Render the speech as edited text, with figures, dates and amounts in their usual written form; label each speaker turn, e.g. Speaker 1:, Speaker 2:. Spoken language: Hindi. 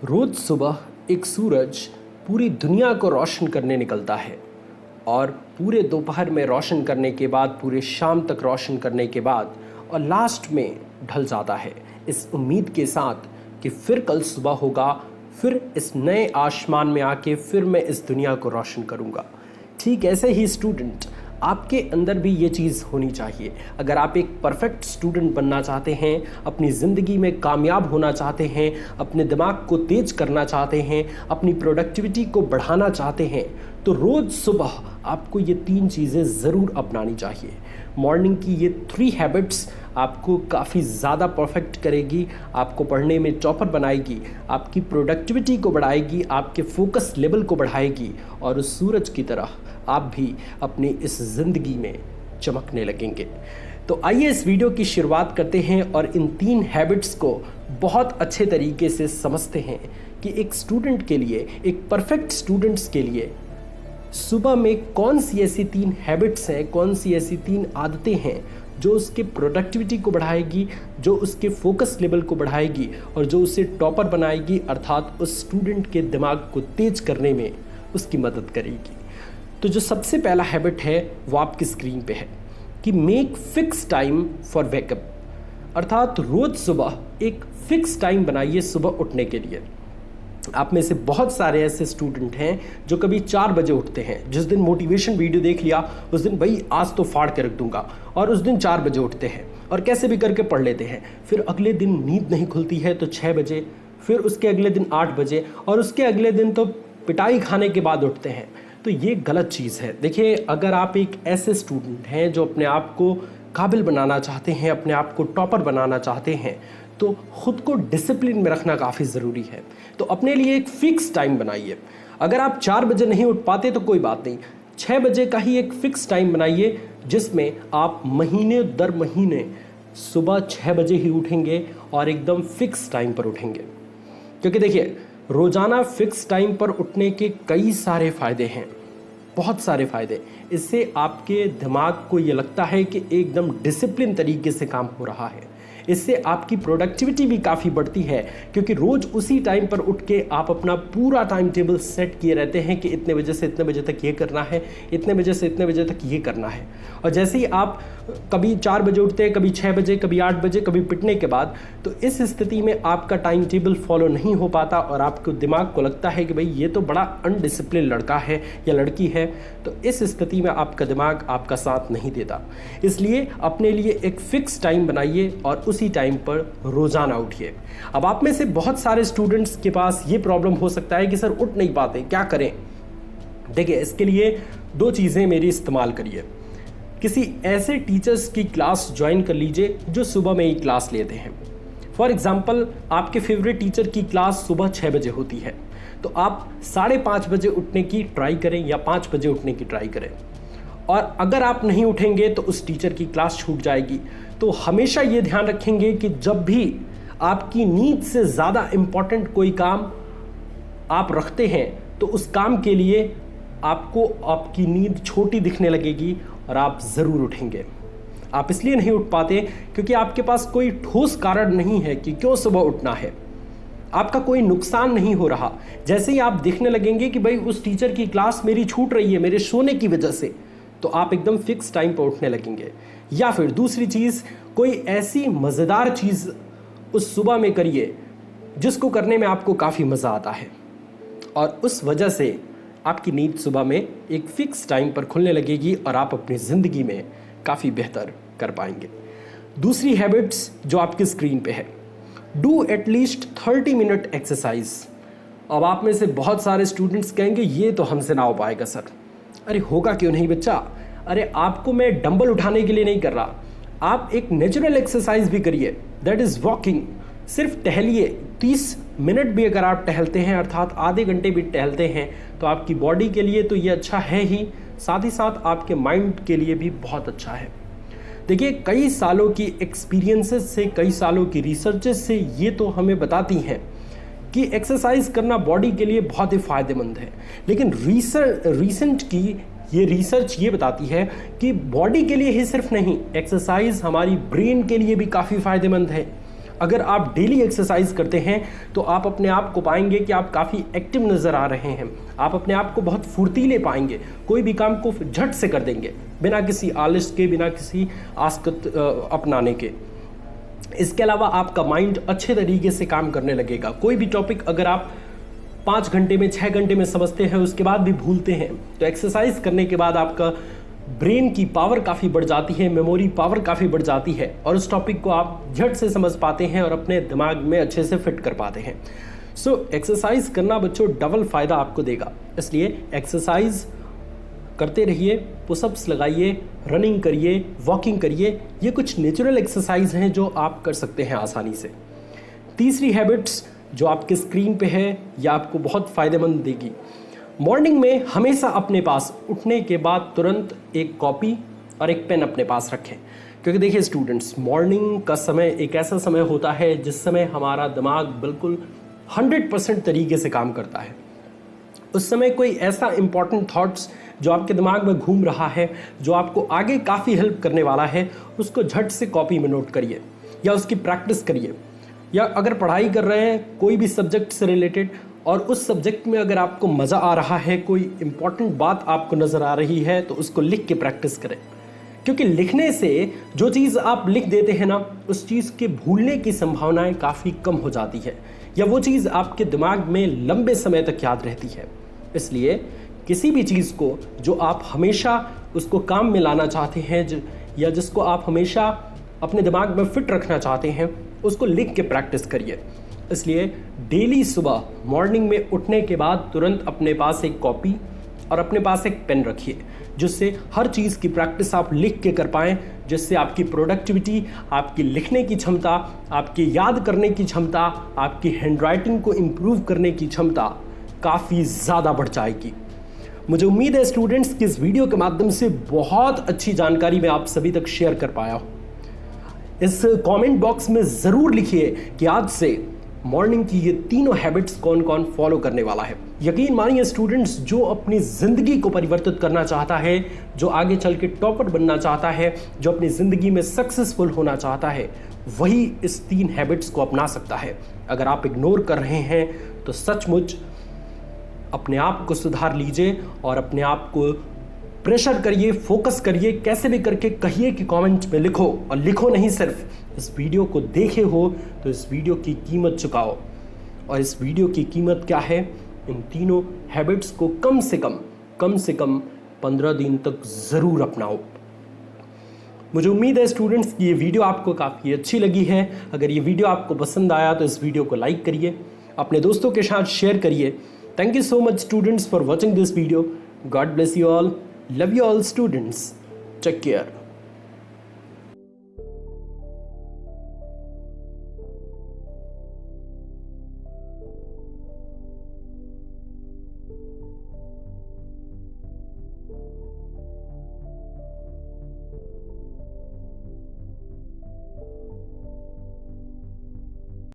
Speaker 1: रोज सुबह एक सूरज पूरी दुनिया को रोशन करने निकलता है और पूरे दोपहर में रोशन करने के बाद पूरे शाम तक रोशन करने के बाद और लास्ट में ढल जाता है इस उम्मीद के साथ कि फिर कल सुबह होगा, फिर इस नए आसमान में आके फिर मैं इस दुनिया को रोशन करूँगा। ठीक ऐसे ही स्टूडेंट आपके अंदर भी ये चीज़ होनी चाहिए। अगर आप एक परफेक्ट स्टूडेंट बनना चाहते हैं, अपनी ज़िंदगी में कामयाब होना चाहते हैं, अपने दिमाग को तेज करना चाहते हैं, अपनी प्रोडक्टिविटी को बढ़ाना चाहते हैं, तो रोज़ सुबह आपको ये 3 चीज़ें ज़रूर अपनानी चाहिए। मॉर्निंग की ये 3 हैबिट्स आपको काफ़ी ज़्यादा परफेक्ट करेगी, आपको पढ़ने में टॉपर बनाएगी, आपकी प्रोडक्टिविटी को बढ़ाएगी, आपके फोकस लेवल को बढ़ाएगी और उस सूरज की तरह आप भी अपनी इस ज़िंदगी में चमकने लगेंगे। तो आइए इस वीडियो की शुरुआत करते हैं और इन 3 हैबिट्स को बहुत अच्छे तरीके से समझते हैं कि एक स्टूडेंट के लिए, एक परफेक्ट स्टूडेंट्स के लिए सुबह में कौन सी ऐसी 3 हैबिट्स हैं, कौन सी ऐसी 3 आदतें हैं जो उसके प्रोडक्टिविटी को बढ़ाएगी, जो उसके फोकस लेवल को बढ़ाएगी और जो उसे टॉपर बनाएगी, अर्थात उस स्टूडेंट के दिमाग को तेज करने में उसकी मदद करेगी। तो जो सबसे पहला हैबिट है वो आपकी स्क्रीन पे है कि make fix time for wake up, अर्थात रोज़ सुबह एक फिक्स टाइम बनाइए सुबह उठने के लिए। आप में से बहुत सारे ऐसे स्टूडेंट हैं जो कभी 4 बजे उठते हैं, जिस दिन मोटिवेशन वीडियो देख लिया उस दिन भाई आज तो फाड़ के रख दूंगा, और उस दिन 4 बजे उठते हैं और कैसे भी करके पढ़ लेते हैं। फिर अगले दिन नींद नहीं खुलती है तो 6 बजे, फिर उसके अगले दिन 8 बजे और उसके अगले दिन तो पिटाई खाने के बाद उठते हैं। तो ये गलत चीज़ है। देखिए, अगर आप एक ऐसे स्टूडेंट हैं जो अपने आप को काबिल बनाना चाहते हैं, अपने आप को टॉपर बनाना चाहते हैं, तो ख़ुद को डिसिप्लिन में रखना काफ़ी ज़रूरी है। तो अपने लिए एक फ़िक्स टाइम बनाइए। अगर आप 4 बजे नहीं उठ पाते तो कोई बात नहीं, 6 बजे का ही एक फ़िक्स टाइम बनाइए जिसमें आप महीने दर महीने सुबह 6 बजे ही उठेंगे और एकदम फ़िक्स टाइम पर उठेंगे। क्योंकि देखिए, रोज़ाना फ़िक्स टाइम पर उठने के कई सारे फ़ायदे हैं, बहुत सारे फ़ायदे। इससे आपके दिमाग को ये लगता है कि एकदम डिसिप्लिन तरीके से काम हो रहा है। इससे आपकी प्रोडक्टिविटी भी काफ़ी बढ़ती है, क्योंकि रोज़ उसी टाइम पर उठ के आप अपना पूरा टाइम टेबल सेट किए रहते हैं कि इतने बजे से इतने बजे तक ये करना है, इतने बजे से इतने बजे तक ये करना है। और जैसे ही आप कभी 4 बजे उठते हैं, कभी 6 बजे, कभी 8 बजे, कभी पिटने के बाद, तो इस स्थिति में आपका टाइम टेबल फॉलो नहीं हो पाता और आपको दिमाग को लगता है कि भाई ये तो बड़ा अनडिसिप्लिन लड़का है या लड़की है। तो इस स्थिति में आपका दिमाग आपका साथ नहीं देता। इसलिए अपने लिए एक फ़िक्स टाइम बनाइए और उसी टाइम पर रोज़ाना उठिए। अब आप में से बहुत सारे स्टूडेंट्स के पास ये प्रॉब्लम हो सकता है कि सर उठ नहीं पाते, क्या करें? देखिए, इसके लिए 2 चीज़ें मेरी इस्तेमाल करिए। किसी ऐसे टीचर्स की क्लास ज्वाइन कर लीजिए जो सुबह में ही क्लास लेते हैं। फॉर एग्जाम्पल, आपके फेवरेट टीचर की क्लास सुबह 6 बजे होती है, तो आप 5:30 बजे उठने की ट्राई करें या 5 बजे उठने की ट्राई करें। और अगर आप नहीं उठेंगे तो उस टीचर की क्लास छूट जाएगी। तो हमेशा ये ध्यान रखेंगे कि जब भी आपकी नींद से ज़्यादा इम्पॉर्टेंट कोई काम आप रखते हैं तो उस काम के लिए आपको आपकी नींद छोटी दिखने लगेगी और आप ज़रूर उठेंगे। आप इसलिए नहीं उठ पाते क्योंकि आपके पास कोई ठोस कारण नहीं है कि क्यों सुबह उठना है। आपका कोई नुकसान नहीं हो रहा। जैसे ही आप देखने लगेंगे कि भाई उस टीचर की क्लास मेरी छूट रही है मेरे सोने की वजह से, तो आप एकदम फिक्स टाइम पर उठने लगेंगे। या फिर दूसरी चीज़, कोई ऐसी मज़ेदार चीज़ उस सुबह में करिए जिसको करने में आपको काफ़ी मज़ा आता है और उस वजह से आपकी नींद सुबह में एक फ़िक्स टाइम पर खुलने लगेगी और आप अपनी ज़िंदगी में काफ़ी बेहतर कर पाएंगे। दूसरी हैबिट्स जो आपकी स्क्रीन पे है, डू एटलीस्ट 30 मिनट एक्सरसाइज। अब आप में से बहुत सारे स्टूडेंट्स कहेंगे ये तो हमसे ना हो पाएगा सर। अरे होगा क्यों नहीं बच्चा, अरे आपको मैं डंबल उठाने के लिए नहीं कर रहा, आप एक नेचुरल एक्सरसाइज भी करिए, दैट इज़ वॉकिंग। सिर्फ टहलिए, 30 मिनट भी अगर आप टहलते हैं, अर्थात आधे घंटे भी टहलते हैं, तो आपकी बॉडी के लिए तो ये अच्छा है ही, साथ ही साथ आपके माइंड के लिए भी बहुत अच्छा है। देखिए, कई सालों की एक्सपीरियंसेस से, कई सालों की रिसर्चेस से ये तो हमें बताती हैं कि एक्सरसाइज करना बॉडी के लिए बहुत ही फ़ायदेमंद है। लेकिन रिसेंट की ये रिसर्च ये बताती है कि बॉडी के लिए ही सिर्फ नहीं, एक्सरसाइज हमारी ब्रेन के लिए भी काफ़ी फ़ायदेमंद है। अगर आप डेली एक्सरसाइज करते हैं तो आप अपने आप को पाएंगे कि आप काफ़ी एक्टिव नज़र आ रहे हैं, आप अपने आप को बहुत फुर्तीले पाएंगे, कोई भी काम को झट से कर देंगे बिना किसी आलस के, बिना किसी आसकत अपनाने के। इसके अलावा आपका माइंड अच्छे तरीके से काम करने लगेगा। कोई भी टॉपिक अगर आप 5 घंटे में 6 घंटे में समझते हैं उसके बाद भी भूलते हैं, तो एक्सरसाइज करने के बाद आपका ब्रेन की पावर काफ़ी बढ़ जाती है, मेमोरी पावर काफ़ी बढ़ जाती है और उस टॉपिक को आप झट से समझ पाते हैं और अपने दिमाग में अच्छे से फिट कर पाते हैं। सो एक्सरसाइज करना बच्चों डबल फ़ायदा आपको देगा, इसलिए एक्सरसाइज करते रहिए, पुशअप्स लगाइए, रनिंग करिए, वॉकिंग करिए। ये कुछ नेचुरल एक्सरसाइज हैं जो आप कर सकते हैं आसानी से। तीसरी हैबिट्स जो आपके स्क्रीन पे है या आपको बहुत फ़ायदेमंद देगी, मॉर्निंग में हमेशा अपने पास उठने के बाद तुरंत एक कॉपी और एक पेन अपने पास रखें। क्योंकि देखिए स्टूडेंट्स, मॉर्निंग का समय एक ऐसा समय होता है जिस समय हमारा दिमाग बिल्कुल 100% तरीके से काम करता है। उस समय कोई ऐसा इंपॉर्टेंट थॉट्स जो आपके दिमाग में घूम रहा है, जो आपको आगे काफ़ी हेल्प करने वाला है, उसको झट से कॉपी में नोट करिए या उसकी प्रैक्टिस करिए। या अगर पढ़ाई कर रहे हैं कोई भी सब्जेक्ट से रिलेटेड और उस सब्जेक्ट में अगर आपको मज़ा आ रहा है, कोई इंपॉर्टेंट बात आपको नज़र आ रही है, तो उसको लिख के प्रैक्टिस करें। क्योंकि लिखने से जो चीज़ आप लिख देते हैं ना, उस चीज़ के भूलने की संभावनाएं काफ़ी कम हो जाती है या वो चीज़ आपके दिमाग में लंबे समय तक याद रहती है। इसलिए किसी भी चीज़ को जो आप हमेशा उसको काम में लाना चाहते हैं या जिसको आप हमेशा अपने दिमाग में फिट रखना चाहते हैं, उसको लिख के प्रैक्टिस करिए। इसलिए डेली सुबह मॉर्निंग में उठने के बाद तुरंत अपने पास एक कॉपी और अपने पास एक पेन रखिए, जिससे हर चीज़ की प्रैक्टिस आप लिख के कर पाएँ, जिससे आपकी प्रोडक्टिविटी, आपकी लिखने की क्षमता, आपकी याद करने की क्षमता, आपकी हैंडराइटिंग को इम्प्रूव करने की क्षमता काफ़ी ज़्यादा बढ़ जाएगी। मुझे उम्मीद है स्टूडेंट्स कि इस वीडियो के माध्यम से बहुत अच्छी जानकारी मैं आप सभी तक शेयर कर पाया हूँ। इस कमेंट बॉक्स में ज़रूर लिखिए कि आज से मॉर्निंग की ये तीनों हैबिट्स कौन कौन फॉलो करने वाला है। यकीन मानिए स्टूडेंट्स, जो अपनी ज़िंदगी को परिवर्तित करना चाहता है, जो आगे चल के टॉपर बनना चाहता है, जो अपनी ज़िंदगी में सक्सेसफुल होना चाहता है, वही इस 3 हैबिट्स को अपना सकता है। अगर आप इग्नोर कर रहे हैं तो सचमुच अपने आप को सुधार लीजिए और अपने आप को प्रेशर करिए, फोकस करिए, कैसे भी करके कहिए कि कमेंट में लिखो, और लिखो नहीं, सिर्फ इस वीडियो को देखे हो तो इस वीडियो की कीमत चुकाओ। और इस वीडियो की कीमत क्या है? इन तीनों हैबिट्स को कम से कम 15 दिन तक ज़रूर अपनाओ। मुझे उम्मीद है स्टूडेंट्स कि ये वीडियो आपको काफ़ी अच्छी लगी है। अगर ये वीडियो आपको पसंद आया तो इस वीडियो को लाइक करिए, अपने दोस्तों के साथ शेयर करिए। Thank you so much students for watching this video. God bless you all. Love you all students. Take care.